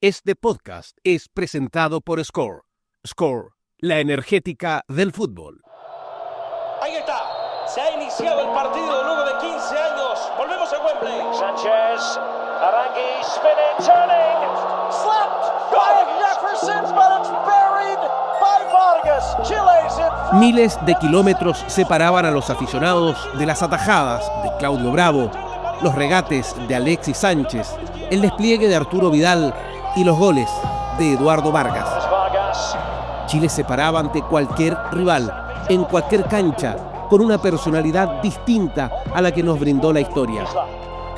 Este podcast es presentado por Score. Score, la energética del fútbol. Ahí está. Se ha iniciado el partido luego de 15 años. Volvemos a Wembley. Sánchez, Arangui, spinning, turning. Slapped by Jefferson, but it's buried by Vargas. Chile's in. Miles de kilómetros separaban a los aficionados de las atajadas de Claudio Bravo, los regates de Alexis Sánchez, el despliegue de Arturo Vidal y los goles de Eduardo Vargas. Chile se paraba ante cualquier rival, en cualquier cancha, con una personalidad distinta a la que nos brindó la historia.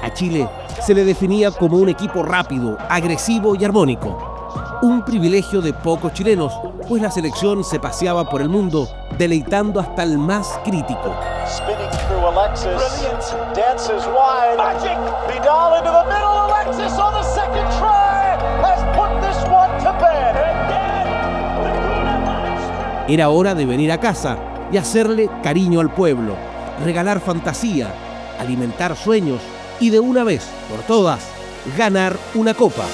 A Chile se le definía como un equipo rápido, agresivo y armónico. Un privilegio de pocos chilenos, pues la selección se paseaba por el mundo deleitando hasta el más crítico. Spinning through Alexis. Brilliant. Dances wide. Magic. Vidal into the middle. Alexis on the second try has put this one to bed. Era hora de venir a casa y hacerle cariño al pueblo, regalar fantasía, alimentar sueños y de una vez por todas ganar una copa.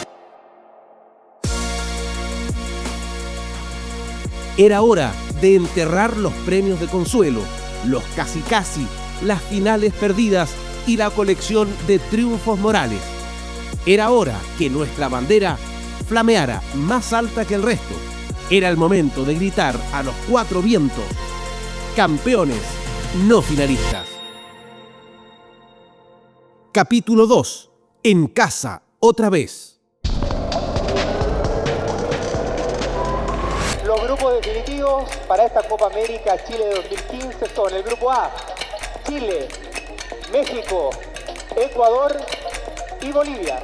Era hora de enterrar los premios de consuelo, los casi, las finales perdidas y la colección de triunfos morales. Era hora que nuestra bandera flameara más alta que el resto. Era el momento de gritar a los cuatro vientos: campeones, no finalistas. Capítulo 2. En casa, otra vez. Los grupos definitivos para esta Copa América Chile 2015 son el grupo A: Chile, México, Ecuador y Bolivia.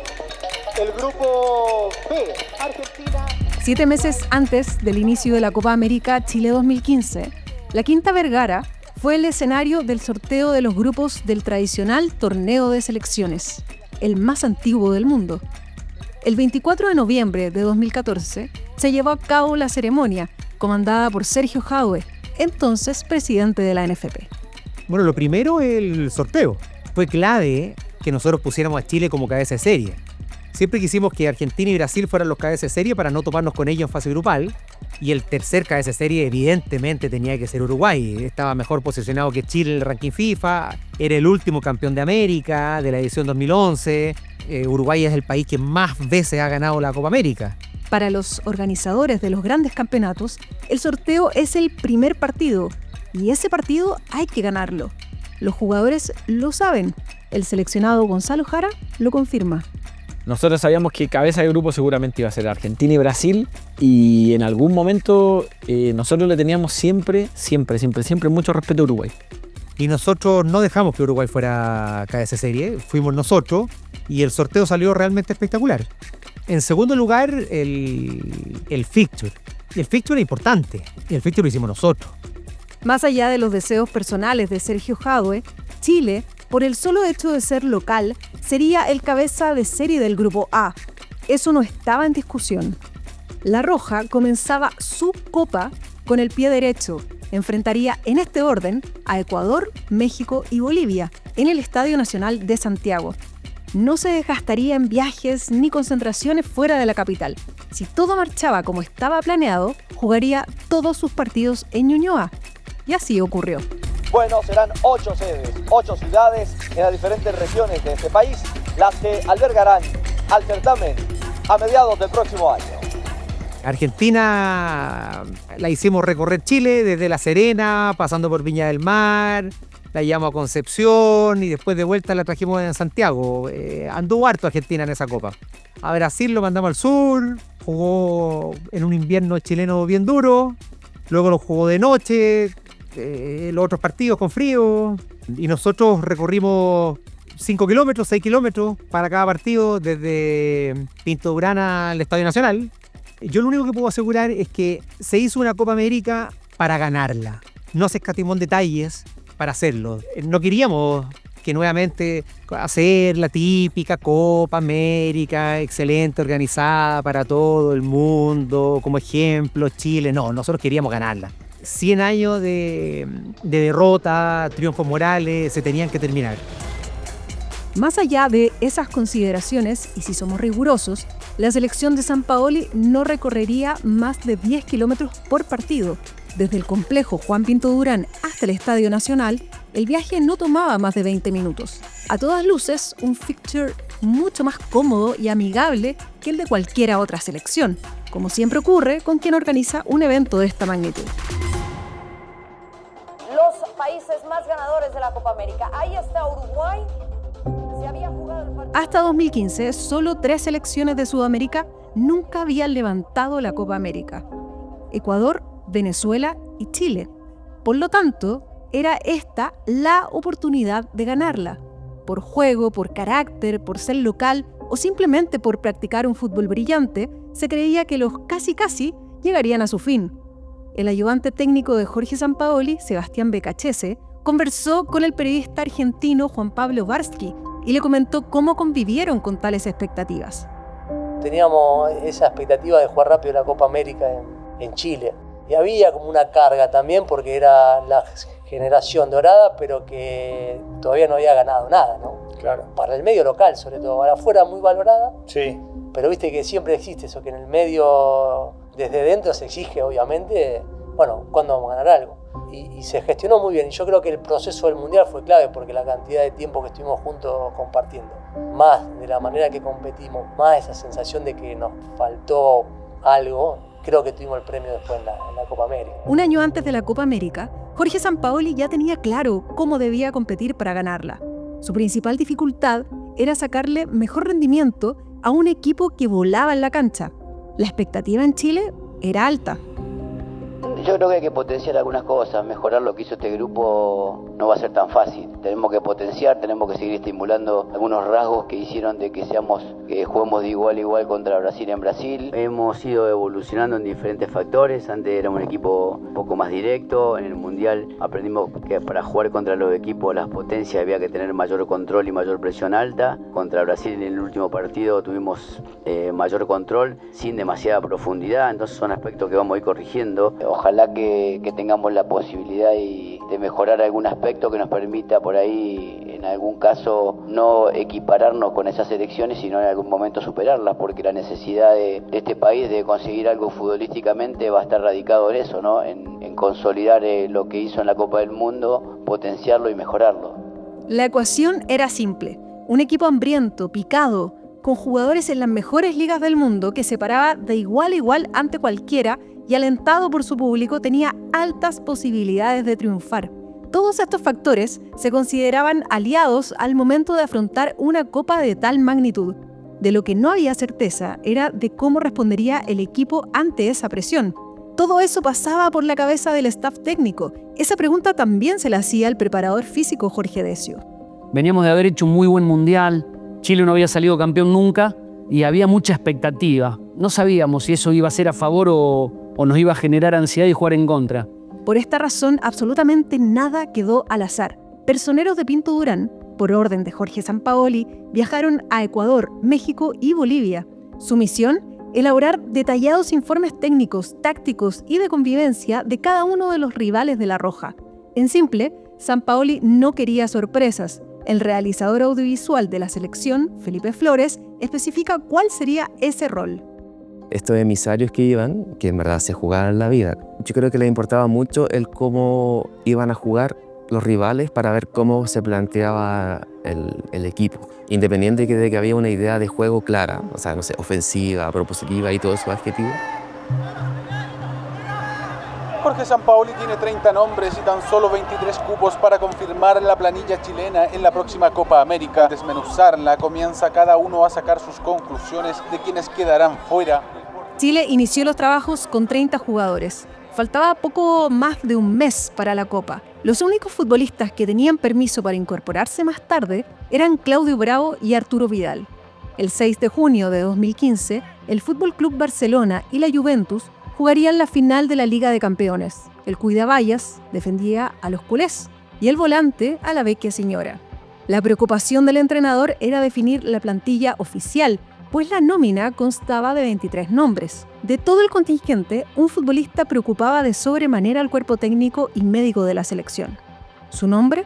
El grupo B: Argentina. 7 meses antes del inicio de la Copa América Chile 2015, la Quinta Vergara fue el escenario del sorteo de los grupos del tradicional torneo de selecciones, el más antiguo del mundo. El 24 de noviembre de 2014 se llevó a cabo la ceremonia, comandada por Sergio Jadue, entonces presidente de la NFP. Bueno, lo primero, el sorteo. Fue clave que nosotros pusiéramos a Chile como cabeza de serie. Siempre quisimos que Argentina y Brasil fueran los cabezas de serie para no toparnos con ellos en fase grupal. Y el tercer cabeza de serie evidentemente tenía que ser Uruguay. Estaba mejor posicionado que Chile en el ranking FIFA. Era el último campeón de América de la edición 2011. Uruguay es el país que más veces ha ganado la Copa América. Para los organizadores de los grandes campeonatos, el sorteo es el primer partido. Y ese partido hay que ganarlo. Los jugadores lo saben. El seleccionado Gonzalo Jara lo confirma. Nosotros sabíamos que cabeza de grupo seguramente iba a ser Argentina y Brasil, y en algún momento nosotros le teníamos siempre mucho respeto a Uruguay. Y nosotros no dejamos que Uruguay fuera cabeza de serie, fuimos nosotros, y el sorteo salió realmente espectacular. En segundo lugar, el fixture. Y el fixture es importante, y el fixture lo hicimos nosotros. Más allá de los deseos personales de Sergio Jadue, Chile, por el solo hecho de ser local, sería el cabeza de serie del grupo A. Eso no estaba en discusión. La Roja comenzaba su copa con el pie derecho. Enfrentaría en este orden a Ecuador, México y Bolivia en el Estadio Nacional de Santiago. No se desgastaría en viajes ni concentraciones fuera de la capital. Si todo marchaba como estaba planeado, jugaría todos sus partidos en Ñuñoa. Y así ocurrió. Bueno, serán 8 sedes, 8 ciudades en las diferentes regiones de este país, las que albergarán al certamen a mediados del próximo año. Argentina la hicimos recorrer Chile desde La Serena, pasando por Viña del Mar, la llevamos a Concepción y después de vuelta la trajimos en Santiago. Anduvo harto Argentina en esa copa. A Brasil lo mandamos al sur, jugó en un invierno chileno bien duro, luego lo jugó de noche, los otros partidos con frío, y nosotros recorrimos 5 kilómetros, 6 kilómetros para cada partido desde Pinto Durana al Estadio Nacional. Yo lo único que puedo asegurar es que se hizo una Copa América para ganarla. No se escatimó en detalles para hacerlo. No queríamos que nuevamente hacer la típica Copa América, excelente, organizada para todo el mundo, como ejemplo Chile. No, nosotros queríamos ganarla. 100 años de derrota, triunfos morales, se tenían que terminar. Más allá de esas consideraciones, y si somos rigurosos, la selección de Sampaoli no recorrería más de 10 kilómetros por partido. Desde el complejo Juan Pinto Durán hasta el Estadio Nacional, el viaje no tomaba más de 20 minutos. A todas luces, un fixture mucho más cómodo y amigable que el de cualquier otra selección, como siempre ocurre con quien organiza un evento de esta magnitud. Los países más ganadores de la Copa América. Ahí está Uruguay. Se había jugado el partido. Hasta 2015, solo 3 selecciones de Sudamérica nunca habían levantado la Copa América: Ecuador, Venezuela y Chile. Por lo tanto, era esta la oportunidad de ganarla. Por juego, por carácter, por ser local o simplemente por practicar un fútbol brillante, se creía que los casi llegarían a su fin. El ayudante técnico de Jorge Sampaoli, Sebastián Becachese, conversó con el periodista argentino Juan Pablo Varsky y le comentó cómo convivieron con tales expectativas. Teníamos esa expectativa de jugar rápido la Copa América en Chile. Y había como una carga también porque era la generación dorada, pero que todavía no había ganado nada, ¿no? Claro. Para el medio local, sobre todo. Para afuera muy valorada. Sí. Pero viste que siempre existe eso, que en el medio, desde dentro se exige, obviamente, bueno, ¿cuándo vamos a ganar algo? Y se gestionó muy bien. Y yo creo que el proceso del Mundial fue clave porque la cantidad de tiempo que estuvimos juntos compartiendo, más de la manera que competimos, más esa sensación de que nos faltó algo, creo que tuvimos el premio después en la Copa América. Un año antes de la Copa América, Jorge Sampaoli ya tenía claro cómo debía competir para ganarla. Su principal dificultad era sacarle mejor rendimiento a un equipo que volaba en la cancha. La expectativa en Chile era alta. Yo creo que hay que potenciar algunas cosas, mejorar lo que hizo este grupo no va a ser tan fácil. Tenemos que potenciar, tenemos que seguir estimulando algunos rasgos que hicieron de que juguemos de igual a igual contra Brasil en Brasil. Hemos ido evolucionando en diferentes factores. Antes era un equipo un poco más directo. En el Mundial aprendimos que para jugar contra los equipos, las potencias, había que tener mayor control y mayor presión alta. Contra Brasil en el último partido tuvimos mayor control sin demasiada profundidad. Entonces son aspectos que vamos a ir corrigiendo. Ojalá que tengamos la posibilidad de mejorar algún aspecto que nos permita por ahí, en algún caso, no equipararnos con esas selecciones, sino en algún momento superarlas, porque la necesidad de este país de conseguir algo futbolísticamente va a estar radicado en eso, ¿no? En consolidar lo que hizo en la Copa del Mundo, potenciarlo y mejorarlo. La ecuación era simple: un equipo hambriento, picado, con jugadores en las mejores ligas del mundo, que se paraba de igual a igual ante cualquiera y alentado por su público tenía altas posibilidades de triunfar. Todos estos factores se consideraban aliados al momento de afrontar una copa de tal magnitud. De lo que no había certeza era de cómo respondería el equipo ante esa presión. Todo eso pasaba por la cabeza del staff técnico. Esa pregunta también se la hacía el preparador físico Jorge Decio. Veníamos de haber hecho un muy buen mundial, Chile no había salido campeón nunca y había mucha expectativa. No sabíamos si eso iba a ser a favor o nos iba a generar ansiedad y jugar en contra. Por esta razón, absolutamente nada quedó al azar. Personeros de Pinto Durán, por orden de Jorge Sampaoli, viajaron a Ecuador, México y Bolivia. Su misión: elaborar detallados informes técnicos, tácticos y de convivencia de cada uno de los rivales de La Roja. En simple, Sampaoli no quería sorpresas. El realizador audiovisual de la selección, Felipe Flores, especifica cuál sería ese rol. Estos emisarios que iban, que en verdad se jugaban la vida, yo creo que les importaba mucho el cómo iban a jugar los rivales para ver cómo se planteaba el equipo. Independiente de que había una idea de juego clara, o sea, no sé, ofensiva, propositiva y todos esos adjetivos. Jorge Sampaoli tiene 30 nombres y tan solo 23 cupos para confirmar la planilla chilena en la próxima Copa América. Desmenuzarla, comienza cada uno a sacar sus conclusiones de quienes quedarán fuera. Chile inició los trabajos con 30 jugadores. Faltaba poco más de un mes para la Copa. Los únicos futbolistas que tenían permiso para incorporarse más tarde eran Claudio Bravo y Arturo Vidal. El 6 de junio de 2015, el Fútbol Club Barcelona y la Juventus jugarían la final de la Liga de Campeones. El cuidavallas defendía a los culés y el volante a la vecchia señora. La preocupación del entrenador era definir la plantilla oficial, pues la nómina constaba de 23 nombres. De todo el contingente, un futbolista preocupaba de sobremanera al cuerpo técnico y médico de la selección. Su nombre: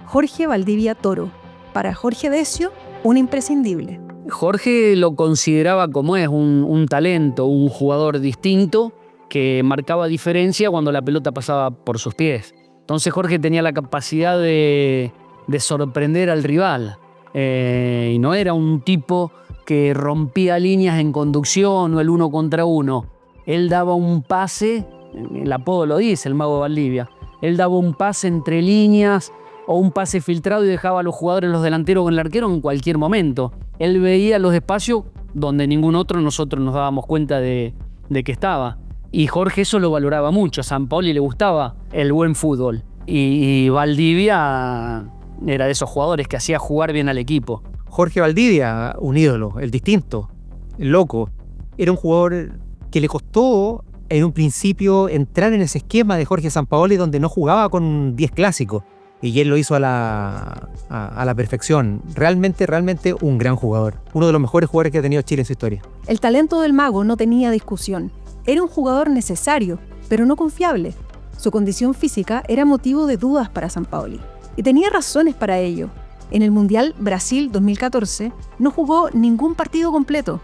Jorge Valdivia Toro. Para Jorge Decio, un imprescindible. Jorge lo consideraba como es, un talento, un jugador distinto que marcaba diferencia cuando la pelota pasaba por sus pies. Entonces Jorge tenía la capacidad de sorprender al rival. Y no era un tipo que rompía líneas en conducción o el 1 contra 1. Él daba un pase, el apodo lo dice, el Mago de Valdivia. Él daba un pase entre líneas o un pase filtrado y dejaba a los jugadores, los delanteros con el arquero en cualquier momento. Él veía los espacios donde ningún otro nosotros nos dábamos cuenta de que estaba. Y Jorge eso lo valoraba mucho. A Sampaoli le gustaba el buen fútbol. Y Valdivia era de esos jugadores que hacía jugar bien al equipo. Jorge Valdivia, un ídolo, el distinto, el loco. Era un jugador que le costó en un principio entrar en ese esquema de Jorge Sampaoli donde no jugaba con 10 clásicos. Y él lo hizo a la perfección. Realmente un gran jugador. Uno de los mejores jugadores que ha tenido Chile en su historia. El talento del Mago no tenía discusión. Era un jugador necesario, pero no confiable. Su condición física era motivo de dudas para Sampaoli. Y tenía razones para ello. En el Mundial Brasil 2014 no jugó ningún partido completo.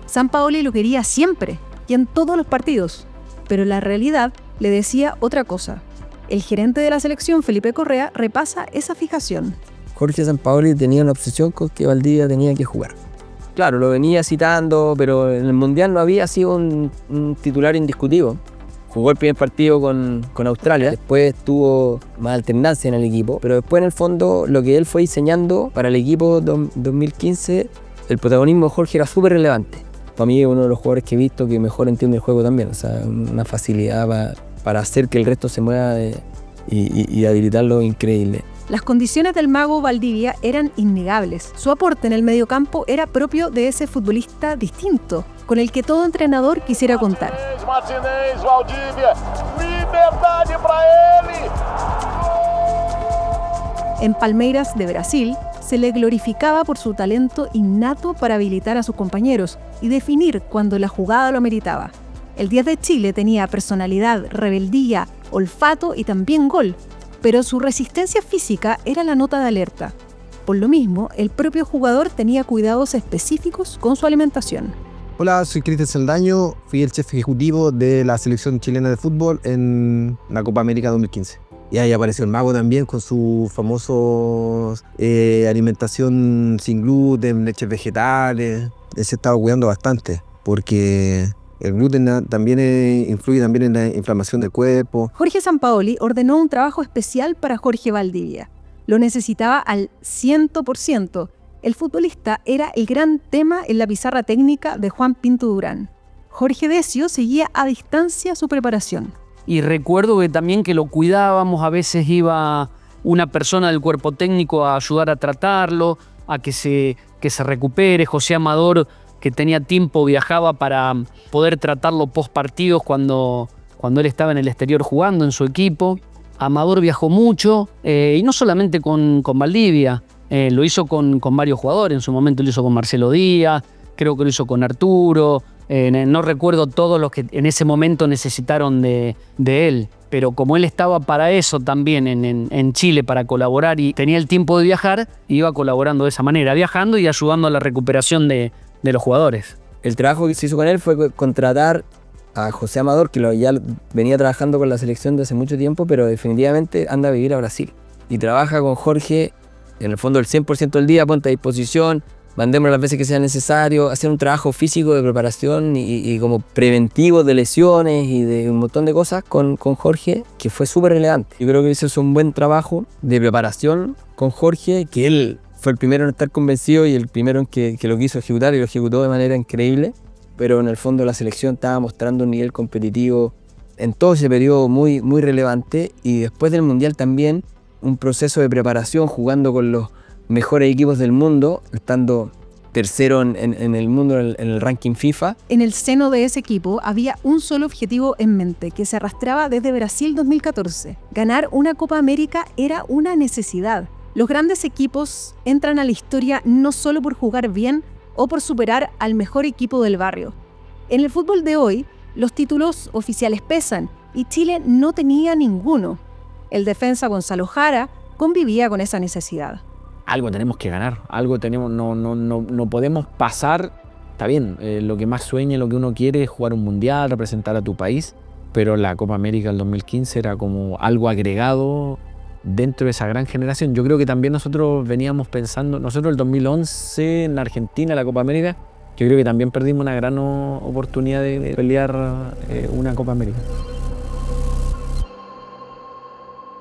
Sampaoli lo quería siempre y en todos los partidos. Pero la realidad le decía otra cosa. El gerente de la selección, Felipe Correa, repasa esa fijación. Jorge Sampaoli tenía una obsesión con que Valdivia tenía que jugar. Claro, lo venía citando, pero en el Mundial no había sido un titular indiscutido. Jugó el primer partido con Australia, después tuvo más alternancia en el equipo, pero después en el fondo lo que él fue diseñando para el equipo 2015, el protagonismo de Jorge era súper relevante. Para mí es uno de los jugadores que he visto que mejor entiende el juego también, o sea, una facilidad para hacer que el resto se mueva y habilitarlo increíble. Las condiciones del Mago Valdivia eran innegables. Su aporte en el mediocampo era propio de ese futbolista distinto, con el que todo entrenador quisiera contar. Martinez, Valdivia, liberdade para ele. En Palmeiras de Brasil se le glorificaba por su talento innato para habilitar a sus compañeros y definir cuando la jugada lo ameritaba. El 10 de Chile tenía personalidad, rebeldía, olfato y también gol, pero su resistencia física era la nota de alerta. Por lo mismo, el propio jugador tenía cuidados específicos con su alimentación. Hola, soy Cristian Saldaño, fui el chef ejecutivo de la selección chilena de fútbol en la Copa América 2015. Y ahí apareció el Mago también con su famoso alimentación sin gluten, leches vegetales. Él se estaba cuidando bastante porque el gluten también influye también en la inflamación del cuerpo. Jorge Sampaoli ordenó un trabajo especial para Jorge Valdivia. Lo necesitaba al 100%. El futbolista era el gran tema en la pizarra técnica de Juan Pinto Durán. Jorge Decio seguía a distancia su preparación. Y recuerdo que también que lo cuidábamos, a veces iba una persona del cuerpo técnico a ayudar a tratarlo, a que se recupere. José Amador, que tenía tiempo, viajaba para poder tratarlo post partidos cuando él estaba en el exterior jugando en su equipo. Amador viajó mucho, y no solamente con Valdivia, lo hizo con varios jugadores. En su momento lo hizo con Marcelo Díaz, creo que lo hizo con Arturo. No recuerdo todos los que en ese momento necesitaron de él, pero como él estaba para eso también en Chile, para colaborar y tenía el tiempo de viajar, iba colaborando de esa manera, viajando y ayudando a la recuperación de los jugadores. El trabajo que se hizo con él fue contratar a José Amador, que ya venía trabajando con la selección desde hace mucho tiempo, pero definitivamente anda a vivir a Brasil. Y trabaja con Jorge, en el fondo el 100% del día, ponte a disposición, mandémoslo las veces que sea necesario, hacer un trabajo físico de preparación y como preventivo de lesiones y de un montón de cosas con Jorge, que fue súper relevante. Yo creo que hizo un buen trabajo de preparación con Jorge, que él fue el primero en estar convencido y el primero en que lo quiso ejecutar y lo ejecutó de manera increíble, pero en el fondo la selección estaba mostrando un nivel competitivo en todo ese periodo muy, muy relevante, y después del Mundial también un proceso de preparación jugando con los mejores equipos del mundo, estando tercero en el mundo en el ranking FIFA. En el seno de ese equipo había un solo objetivo en mente, que se arrastraba desde Brasil 2014. Ganar una Copa América era una necesidad. Los grandes equipos entran a la historia no solo por jugar bien o por superar al mejor equipo del barrio. En el fútbol de hoy, los títulos oficiales pesan y Chile no tenía ninguno. El defensa Gonzalo Jara convivía con esa necesidad. algo tenemos que ganar, algo tenemos, no podemos pasar. Está bien, lo que más sueña, lo que uno quiere es jugar un mundial, representar a tu país, pero la Copa América del 2015 era como algo agregado dentro de esa gran generación. Yo creo que también nosotros veníamos pensando, nosotros el 2011 en la Argentina, la Copa América, yo creo que también perdimos una gran oportunidad de pelear una Copa América.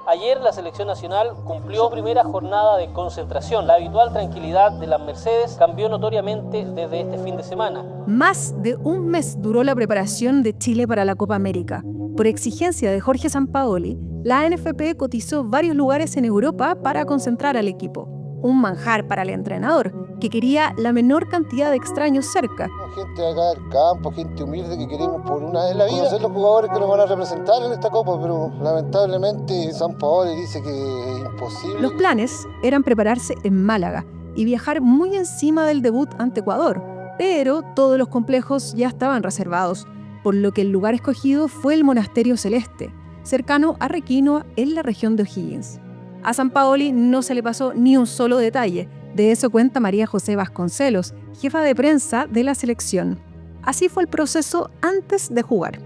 Ayer la selección nacional cumplió su primera jornada de concentración. La habitual tranquilidad de las Mercedes cambió notoriamente desde este fin de semana. Más de un mes duró la preparación de Chile para la Copa América. Por exigencia de Jorge Sampaoli, la NFP cotizó varios lugares en Europa para concentrar al equipo. Un manjar para el entrenador, que quería la menor cantidad de extraños cerca. Gente acá del campo, gente humilde que queremos por una vez en la vida conocer los jugadores que nos van a representar en esta Copa, pero lamentablemente Sampaoli dice que es imposible. Los planes eran prepararse en Málaga y viajar muy encima del debut ante Ecuador, pero todos los complejos ya estaban reservados, por lo que el lugar escogido fue el Monasterio Celeste, cercano a Requinoa en la región de O'Higgins. A Sampaoli no se le pasó ni un solo detalle. De eso cuenta María José Vasconcelos, jefa de prensa de la selección. Así fue el proceso antes de jugar.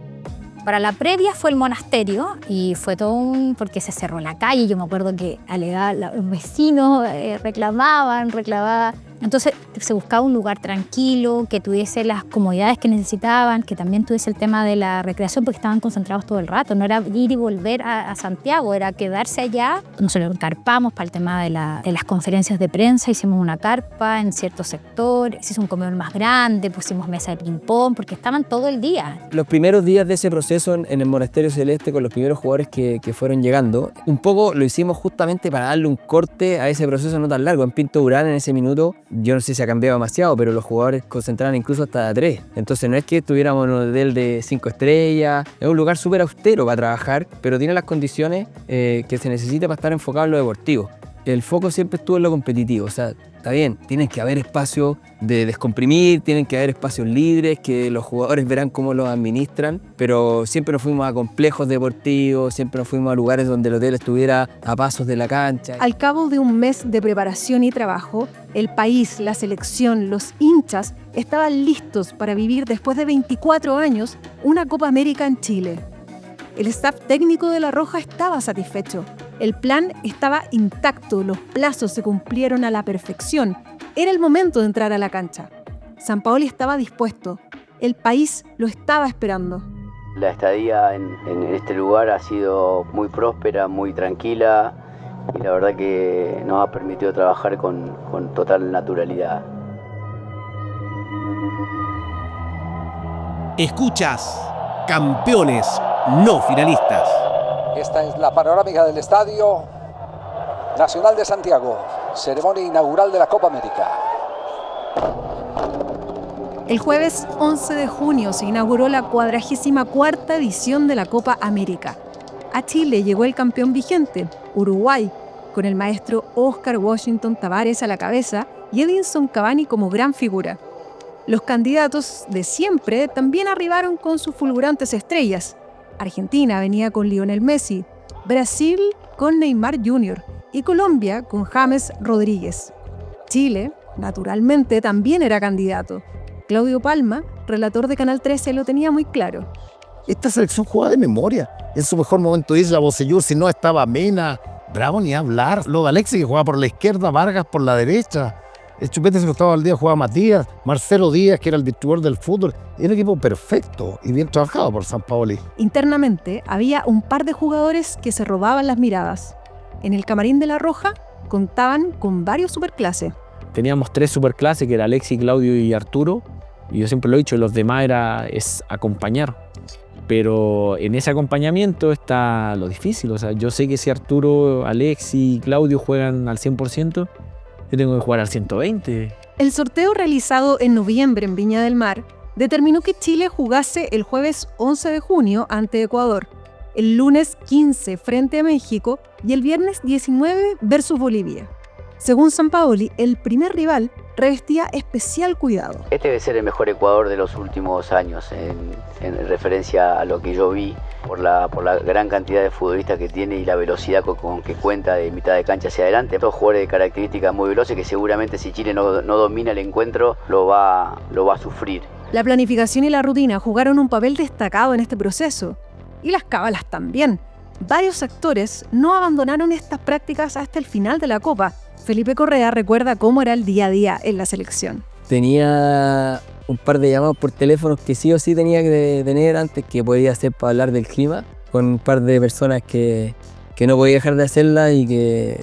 Para la previa fue el monasterio y fue todo porque se cerró la calle. Yo me acuerdo que los vecinos reclamaban. Entonces se buscaba un lugar tranquilo, que tuviese las comodidades que necesitaban, que también tuviese el tema de la recreación, porque estaban concentrados todo el rato. No era ir y volver a Santiago, era quedarse allá. Nosotros encarpamos para el tema de las conferencias de prensa, hicimos una carpa en cierto sector, se hizo un comedor más grande, pusimos mesa de ping-pong, porque estaban todo el día. Los primeros días de ese proceso en el Monasterio Celeste, con los primeros jugadores que fueron llegando, un poco lo hicimos justamente para darle un corte a ese proceso no tan largo. En Pinto Durán, en ese minuto, yo no sé si ha cambiado demasiado, pero los jugadores concentraban incluso hasta 3. Entonces no es que estuviéramos en un hotel de 5 estrellas, es un lugar súper austero para trabajar, pero tiene las condiciones que se necesita para estar enfocado en lo deportivo. El foco siempre estuvo en lo competitivo, o sea, está bien, tienen que haber espacios de descomprimir, tienen que haber espacios libres, que los jugadores verán cómo los administran, pero siempre nos fuimos a complejos deportivos, siempre nos fuimos a lugares donde el hotel estuviera a pasos de la cancha. Al cabo de un mes de preparación y trabajo, el país, la selección, los hinchas estaban listos para vivir después de 24 años una Copa América en Chile. El staff técnico de La Roja estaba satisfecho. El plan estaba intacto, los plazos se cumplieron a la perfección. Era el momento de entrar a la cancha. Sampaoli estaba dispuesto. El país lo estaba esperando. La estadía en este lugar ha sido muy próspera, muy tranquila y la verdad que nos ha permitido trabajar con total naturalidad. Escuchas Campeones no finalistas. Esta es la panorámica del Estadio Nacional de Santiago, ceremonia inaugural de la Copa América. El jueves 11 de junio se inauguró la 44ª edición de la Copa América. A Chile llegó el campeón vigente, Uruguay, con el maestro Oscar Washington Tabárez a la cabeza y Edinson Cavani como gran figura. Los candidatos de siempre también arribaron con sus fulgurantes estrellas. Argentina venía con Lionel Messi, Brasil con Neymar Jr. y Colombia con James Rodríguez. Chile, naturalmente, también era candidato. Claudio Palma, relator de Canal 13, lo tenía muy claro. Esta selección jugaba de memoria. En su mejor momento Isla Bocellur, si no estaba Mena, Bravo ni hablar. Lo de Alexis que jugaba por la izquierda, Vargas por la derecha. El Chupete se costaba al día, jugaba Matías, Marcelo Díaz, que era el distribuidor del fútbol. Era un equipo perfecto y bien trabajado por Sampaoli. Internamente había un par de jugadores que se robaban las miradas. En el camarín de La Roja contaban con varios superclases. Teníamos 3 superclases, que era Alexis, Claudio y Arturo. Y yo siempre lo he dicho, los demás es acompañar. Pero en ese acompañamiento está lo difícil. O sea, yo sé que si Arturo, Alexis y Claudio juegan al 100%, yo tengo que jugar al 120%. El sorteo realizado en noviembre en Viña del Mar determinó que Chile jugase el jueves 11 de junio ante Ecuador, el lunes 15 frente a México y el viernes 19 versus Bolivia. Según Sampaoli, el primer rival revestía especial cuidado. Este debe ser el mejor Ecuador de los últimos años en referencia a lo que yo vi por la gran cantidad de futbolistas que tiene y la velocidad con que cuenta de mitad de cancha hacia adelante. Todos jugadores de características muy veloces que seguramente si Chile no domina el encuentro lo va a sufrir. La planificación y la rutina jugaron un papel destacado en este proceso. Y las cábalas también. Varios actores no abandonaron estas prácticas hasta el final de la Copa. Felipe Correa recuerda cómo era el día a día en la selección. Tenía un par de llamados por teléfonos que sí o sí tenía que tener antes, que podía hacer para hablar del clima, con un par de personas que no podía dejar de hacerla y que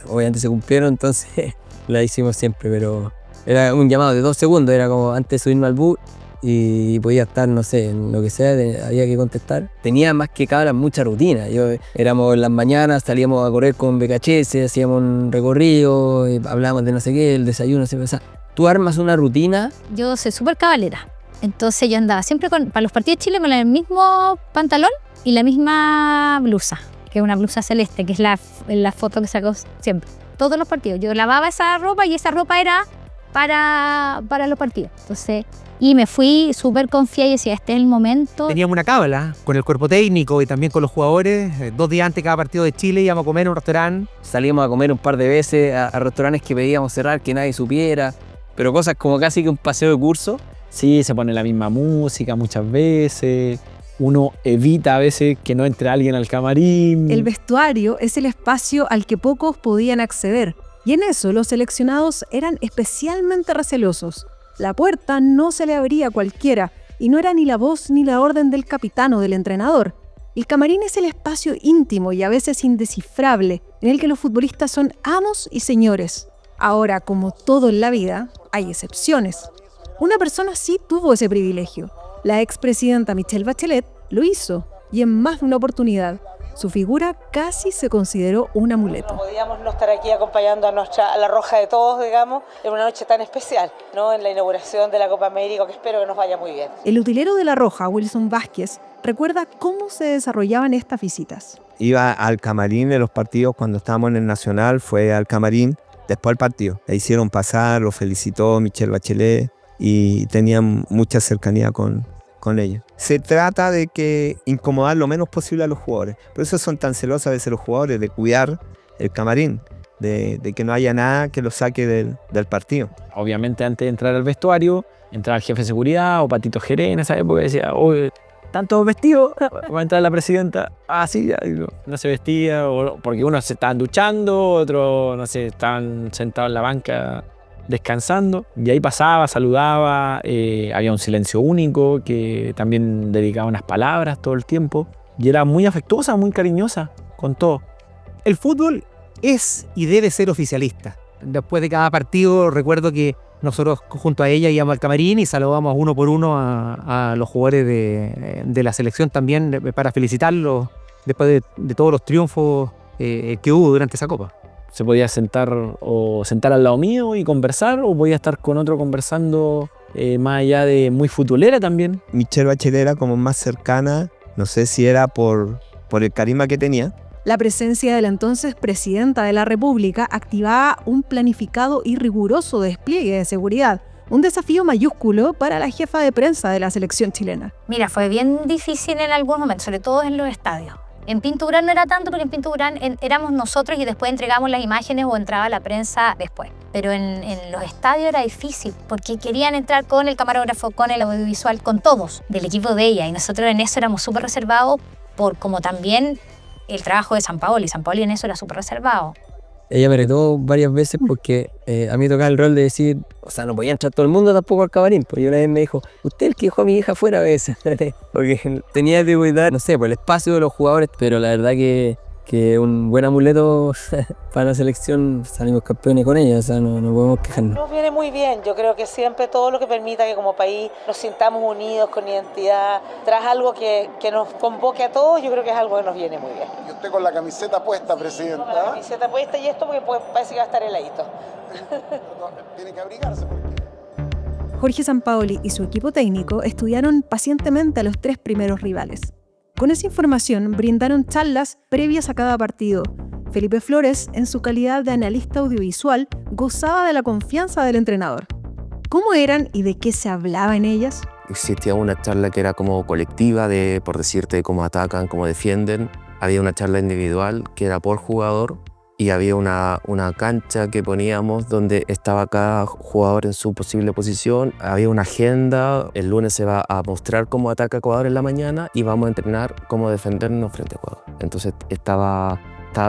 obviamente se cumplieron, entonces la hicimos siempre, pero era un llamado de 2 segundos, era como antes de subirme al bus y podía estar, no sé, en lo que sea, había que contestar. Tenía más que cabras mucha rutina. Éramos en las mañanas, salíamos a correr con BKHS, hacíamos un recorrido, hablábamos de no sé qué, el desayuno, siempre. O sea, tú armas una rutina. Yo soy súper cabalera, entonces yo andaba siempre para los partidos de Chile con el mismo pantalón y la misma blusa, que es una blusa celeste, que es la foto que saco siempre. Todos los partidos. Yo lavaba esa ropa y esa ropa era para los partidos. Entonces, y me fui súper confiada y decía, este es el momento. Teníamos una cábala con el cuerpo técnico y también con los jugadores. 2 días antes de cada partido de Chile íbamos a comer en un restaurante. Salíamos a comer un par de veces a restaurantes que pedíamos cerrar, que nadie supiera. Pero cosas como casi que un paseo de curso. Sí, se pone la misma música muchas veces. Uno evita a veces que no entre alguien al camarín. El vestuario es el espacio al que pocos podían acceder. Y en eso los seleccionados eran especialmente recelosos. La puerta no se le abría a cualquiera y no era ni la voz ni la orden del capitán o del entrenador. El camarín es el espacio íntimo y a veces indescifrable en el que los futbolistas son amos y señores. Ahora, como todo en la vida, hay excepciones. Una persona sí tuvo ese privilegio. La expresidenta Michelle Bachelet lo hizo y en más de una oportunidad. Su figura casi se consideró un amuleto. No podíamos no estar aquí acompañando a la roja de todos, digamos, en una noche tan especial, ¿no? En la inauguración de la Copa América, que espero que nos vaya muy bien. El utilero de la roja, Wilson Vázquez, recuerda cómo se desarrollaban estas visitas. Iba al camarín de los partidos cuando estábamos en el Nacional, fue al camarín después del partido. Le hicieron pasar, lo felicitó Michelle Bachelet y tenían mucha cercanía con ella. Se trata de que incomodar lo menos posible a los jugadores. Por eso son tan celosos a veces los jugadores de cuidar el camarín, de que no haya nada que los saque del partido. Obviamente antes de entrar al vestuario, entraba el jefe de seguridad o Patito Jerez en esa época y decía, oye, ¿están todos vestidos? Va a entrar la presidenta. Ah, sí, no se vestía, porque unos se estaban duchando, otros, no sé, estaban sentados en la banca descansando, y ahí pasaba, saludaba, había un silencio único que también dedicaba unas palabras todo el tiempo y era muy afectuosa, muy cariñosa con todo. El fútbol es y debe ser oficialista. Después de cada partido recuerdo que nosotros junto a ella íbamos al camarín y saludábamos uno por uno a los jugadores de la selección también para felicitarlos después de todos los triunfos que hubo durante esa Copa. Se podía sentar al lado mío y conversar, o podía estar con otro conversando, más allá de muy futbolera también. Michelle Bachelet era como más cercana, no sé si era por el carisma que tenía. La presencia de la entonces presidenta de la República activaba un planificado y riguroso despliegue de seguridad, un desafío mayúsculo para la jefa de prensa de la selección chilena. Mira, fue bien difícil en algunos momentos, sobre todo en los estadios. En Pinto Durán no era tanto, porque en Pinto Durán éramos nosotros y después entregamos las imágenes o entraba la prensa después. Pero en los estadios era difícil porque querían entrar con el camarógrafo, con el audiovisual, con todos del equipo de ella. Y nosotros en eso éramos súper reservados, por como también el trabajo de Sampaoli. Sampaoli en eso era súper reservado. Ella me retó varias veces porque a mí tocaba el rol de decir, o sea, no podía entrar todo el mundo tampoco al camarín, porque una vez me dijo, usted es el que dejó a mi hija afuera a veces, porque tenía que cuidar, no sé, por el espacio de los jugadores, pero la verdad que un buen amuleto para la selección, salimos campeones con ella, o sea, no podemos quejarnos. Nos viene muy bien, yo creo que siempre todo lo que permita que como país nos sintamos unidos con identidad, tras algo que nos convoque a todos, yo creo que es algo que nos viene muy bien. Y usted con la camiseta puesta, presidenta. Con la camiseta puesta y esto porque parece que va a estar heladito. Tiene que abrigarse porque... Jorge Sampaoli y su equipo técnico estudiaron pacientemente a los 3 primeros rivales. Con esa información brindaron charlas previas a cada partido Felipe Flores, en su calidad de analista audiovisual, gozaba de la confianza del entrenador. ¿Cómo eran y de qué se hablaba en ellas? Existía una charla que era como colectiva, por decirte cómo atacan, cómo defienden. Había una charla individual que era por jugador y había una cancha que poníamos donde estaba cada jugador en su posible posición. Había una agenda, el lunes se va a mostrar cómo ataca Ecuador en la mañana y vamos a entrenar cómo defendernos frente a Ecuador. Entonces estaba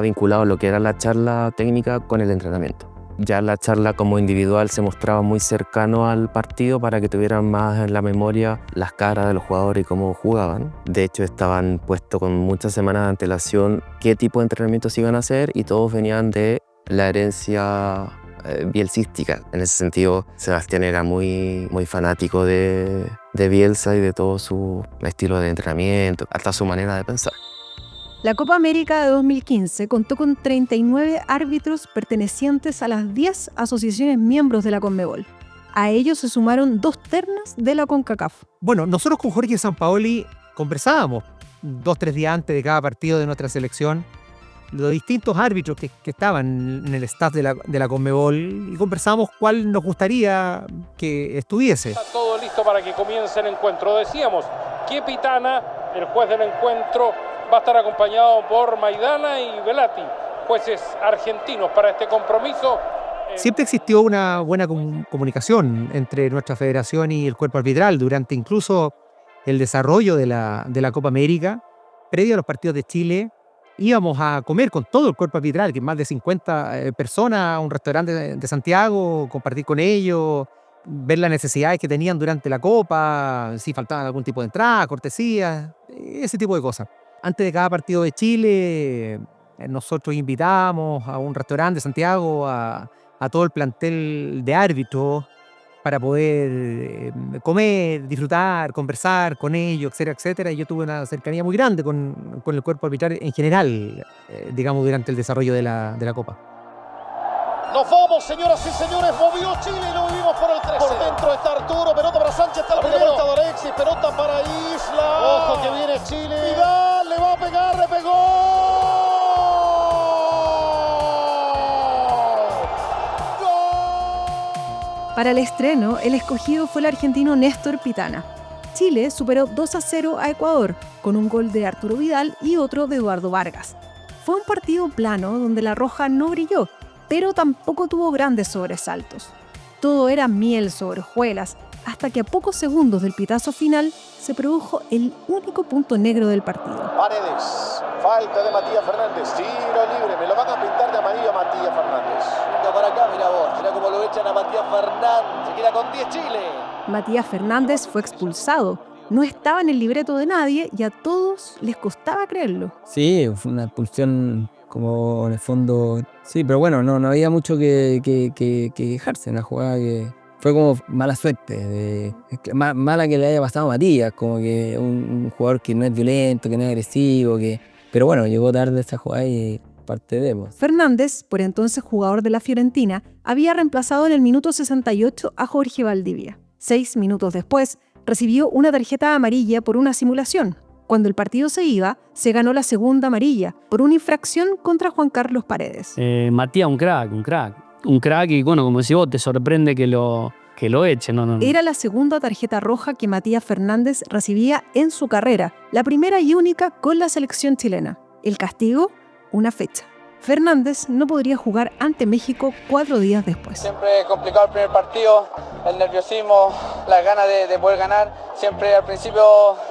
vinculado lo que era la charla técnica con el entrenamiento. Ya la charla como individual se mostraba muy cercano al partido para que tuvieran más en la memoria las caras de los jugadores y cómo jugaban. De hecho, estaban puestos con muchas semanas de antelación qué tipo de entrenamientos iban a hacer y todos venían de la herencia bielcística. En ese sentido, Sebastián era muy fanático de Bielsa y de todo su estilo de entrenamiento, hasta su manera de pensar. La Copa América de 2015 contó con 39 árbitros pertenecientes a las 10 asociaciones miembros de la Conmebol. A ellos se sumaron 2 ternas de la CONCACAF. Bueno, nosotros con Jorge Sampaoli conversábamos 2-3 días antes de cada partido de nuestra selección, los distintos árbitros que estaban en el staff de la Conmebol, y conversábamos cuál nos gustaría que estuviese. Está todo listo para que comience el encuentro. Decíamos que Pitana, el juez del encuentro, va a estar acompañado por Maidana y Velati, jueces argentinos para este compromiso. Siempre existió una buena comunicación entre nuestra federación y el cuerpo arbitral durante incluso el desarrollo de la Copa América. Previo a los partidos de Chile, íbamos a comer con todo el cuerpo arbitral, que más de 50 personas, a un restaurante de Santiago, compartir con ellos, ver las necesidades que tenían durante la Copa, si faltaba algún tipo de entrada, cortesía, ese tipo de cosas. Antes de cada partido de Chile, nosotros invitamos a un restaurante de Santiago a todo el plantel de árbitros para poder comer, disfrutar, conversar con ellos, etcétera, etcétera. Y yo tuve una cercanía muy grande con el cuerpo arbitral en general, digamos, durante el desarrollo de la Copa. Nos vamos, señoras y señores, movió Chile y lo vivimos por el 13. Por dentro está Arturo, pelota para Sánchez, está la primera vuelta de Alexis, pelota para Isla. Ojo que viene Chile. Vidal le va a pegar, le pegó. Para el estreno, el escogido fue el argentino Néstor Pitana. Chile superó 2-0 a Ecuador, con un gol de Arturo Vidal y otro de Eduardo Vargas. Fue un partido plano donde la roja no brilló, pero tampoco tuvo grandes sobresaltos. Todo era miel sobre hojuelas, hasta que a pocos segundos del pitazo final se produjo el único punto negro del partido. Paredes, falta de Matías Fernández, tiro libre, me lo van a pintar de amarillo a Matías Fernández. Venga para acá, mira vos, mira cómo lo echan a Matías Fernández, se queda con 10 Chile. Matías Fernández fue expulsado, no estaba en el libreto de nadie y a todos les costaba creerlo. Sí, fue una expulsión como en el fondo, sí, pero bueno, no había mucho que quejarse, una jugada que fue como mala suerte, mala que le haya pasado a Matías, como que un jugador que no es violento, que no es agresivo, pero bueno, llegó tarde esta jugada y parte de... Fernández, por entonces jugador de la Fiorentina, había reemplazado en el minuto 68 a Jorge Valdivia. 6 minutos después, recibió una tarjeta amarilla por una simulación. Cuando el partido se iba, se ganó la segunda amarilla por una infracción contra Juan Carlos Paredes. Matías, un crack y bueno, como decís vos, te sorprende que lo echen. No. Era la segunda tarjeta roja que Matías Fernández recibía en su carrera, la primera y única con la selección chilena. El castigo, una fecha. Fernández no podría jugar ante México 4 días después. Siempre es complicado el primer partido, el nerviosismo, las ganas de poder ganar. Siempre al principio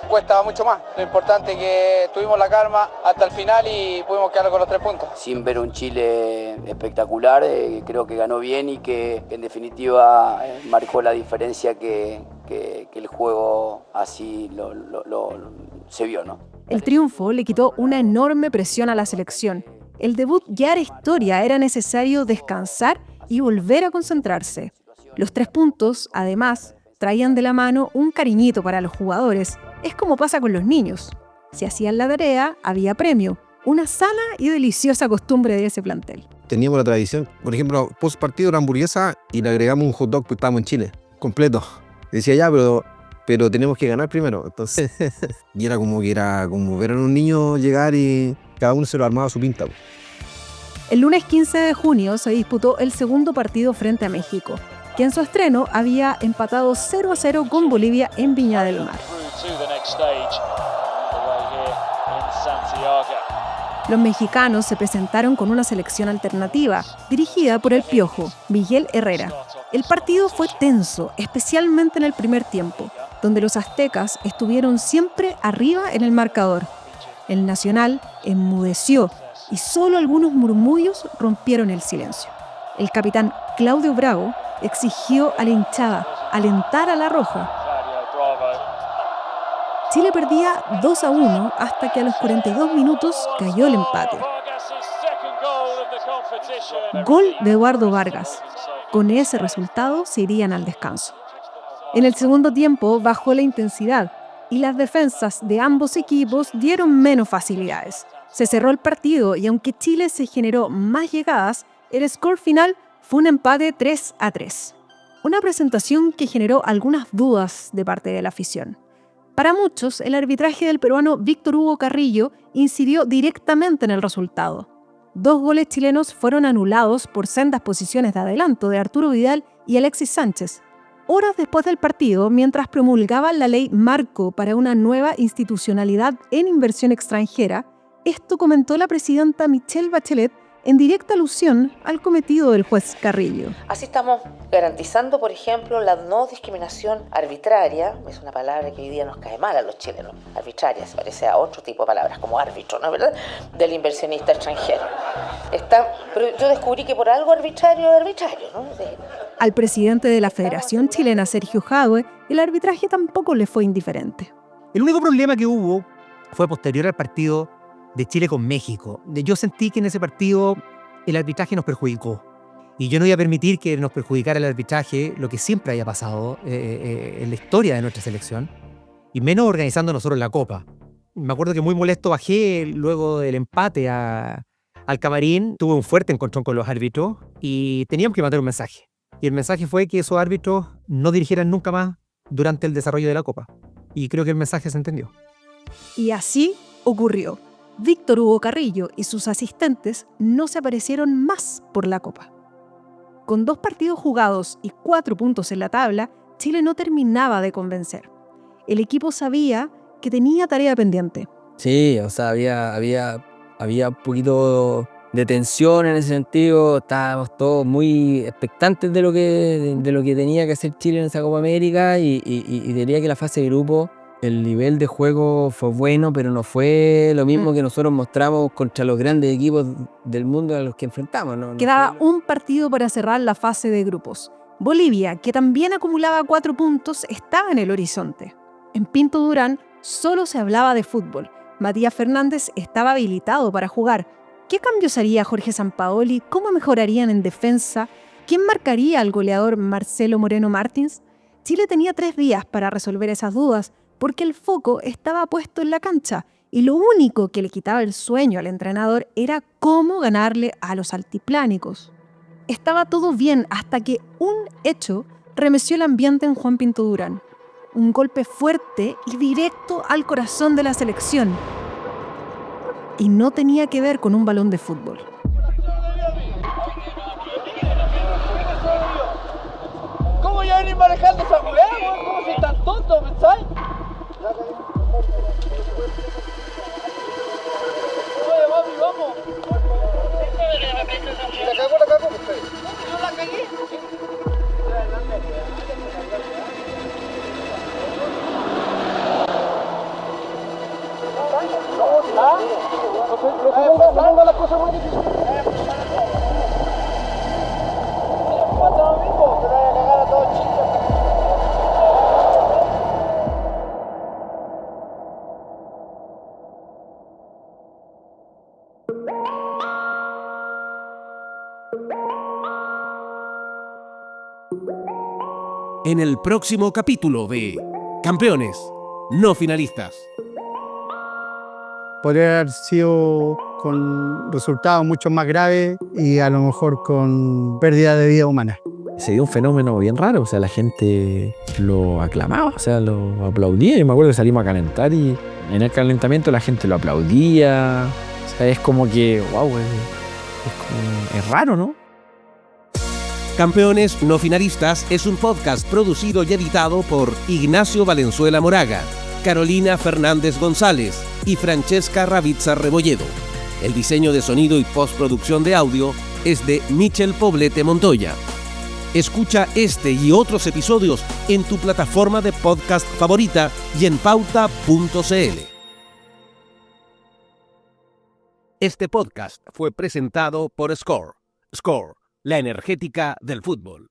cuesta mucho más. Lo importante es que tuvimos la calma hasta el final y pudimos quedar con los 3 puntos. Sin ver un Chile espectacular, creo que ganó bien y que en definitiva marcó la diferencia que el juego así se vio, ¿no? El triunfo le quitó una enorme presión a la selección. El debut ya era historia, era necesario descansar y volver a concentrarse. Los 3 puntos, además, traían de la mano un cariñito para los jugadores. Es como pasa con los niños. Si hacían la tarea, había premio. Una sana y deliciosa costumbre de ese plantel. Teníamos la tradición, por ejemplo, post partido una hamburguesa y le agregamos un hot dog porque estábamos en Chile, completo. Decía ya, pero tenemos que ganar primero. Entonces, y era como ver a un niño llegar y cada uno se lo armaba a su pinta. El lunes 15 de junio se disputó el segundo partido frente a México, que en su estreno había empatado 0-0 con Bolivia en Viña del Mar. Los mexicanos se presentaron con una selección alternativa, dirigida por el Piojo, Miguel Herrera. El partido fue tenso, especialmente en el primer tiempo, donde los aztecas estuvieron siempre arriba en el marcador. El Nacional enmudeció y solo algunos murmullos rompieron el silencio. El capitán Claudio Bravo exigió a la hinchada alentar a la roja. Chile perdía 2-1 hasta que a los 42 minutos cayó el empate. Gol de Eduardo Vargas. Con ese resultado se irían al descanso. En el segundo tiempo bajó la intensidad y las defensas de ambos equipos dieron menos facilidades. Se cerró el partido y aunque Chile se generó más llegadas, el score final fue un empate 3-3. Una presentación que generó algunas dudas de parte de la afición. Para muchos, el arbitraje del peruano Víctor Hugo Carrillo incidió directamente en el resultado. 2 goles chilenos fueron anulados por sendas posiciones de adelanto de Arturo Vidal y Alexis Sánchez. Horas después del partido, mientras promulgaban la ley Marco para una nueva institucionalidad en inversión extranjera, esto comentó la presidenta Michelle Bachelet en directa alusión al cometido del juez Carrillo. Así estamos garantizando, por ejemplo, la no discriminación arbitraria, es una palabra que hoy día nos cae mal a los chilenos, arbitraria, se parece a otro tipo de palabras, como árbitro, ¿no es verdad?, del inversionista extranjero. Pero yo descubrí que por algo arbitrario es arbitrario, ¿no? Al presidente de la Federación Chilena, Sergio Jadue, el arbitraje tampoco le fue indiferente. El único problema que hubo fue posterior al partido de Chile con México. Yo sentí que en ese partido el arbitraje nos perjudicó. Y yo no iba a permitir que nos perjudicara el arbitraje, lo que siempre haya pasado en la historia de nuestra selección, y menos organizando nosotros la Copa. Me acuerdo que muy molesto bajé luego del empate al camarín, tuve un fuerte encontrón con los árbitros y teníamos que mandar un mensaje. Y el mensaje fue que esos árbitros no dirigieran nunca más durante el desarrollo de la Copa. Y creo que el mensaje se entendió. Y así ocurrió. Víctor Hugo Carrillo y sus asistentes no se aparecieron más por la Copa. Con 2 partidos jugados y 4 puntos en la tabla, Chile no terminaba de convencer. El equipo sabía que tenía tarea pendiente. Sí, o sea, había un poquito de tensión en ese sentido. Estábamos todos muy expectantes de lo que tenía que hacer Chile en esa Copa América y diría que la fase de grupo, el nivel de juego fue bueno, pero no fue lo mismo que nosotros mostramos contra los grandes equipos del mundo a los que enfrentamos, ¿no? Quedaba un partido para cerrar la fase de grupos. Bolivia, que también acumulaba 4 puntos, estaba en el horizonte. En Pinto Durán solo se hablaba de fútbol. Matías Fernández estaba habilitado para jugar. ¿Qué cambios haría Jorge Sampaoli? ¿Cómo mejorarían en defensa? ¿Quién marcaría al goleador Marcelo Moreno Martins? Chile tenía 3 días para resolver esas dudas, porque el foco estaba puesto en la cancha y lo único que le quitaba el sueño al entrenador era cómo ganarle a los altiplánicos. Estaba todo bien hasta que un hecho remeció el ambiente en Juan Pinto Durán. Un golpe fuerte y directo al corazón de la selección. Y no tenía que ver con un balón de fútbol. ¿Cómo voy a venir manejando esa weá? ¿Cómo soy tan tonto, pensáis? Oye, vamos. La cagó usted. ¿Yo la cagué? No ponga las cosas muy difíciles. Pasa lo mismo, te voy a cagar a todos chicos. En el próximo capítulo de Campeones, no finalistas. Podría haber sido con resultados mucho más graves y a lo mejor con pérdida de vida humana. Se dio un fenómeno bien raro, o sea, la gente lo aclamaba, o sea, lo aplaudía. Yo me acuerdo que salimos a calentar y en el calentamiento la gente lo aplaudía. O sea, es como que, wow, es raro, ¿no? Campeones no finalistas es un podcast producido y editado por Ignacio Valenzuela Moraga, Carolina Fernández González y Francesca Ravizza Rebolledo. El diseño de sonido y postproducción de audio es de Michel Poblete Montoya. Escucha este y otros episodios en tu plataforma de podcast favorita y en pauta.cl. Este podcast fue presentado por Score. Score, la energética del fútbol.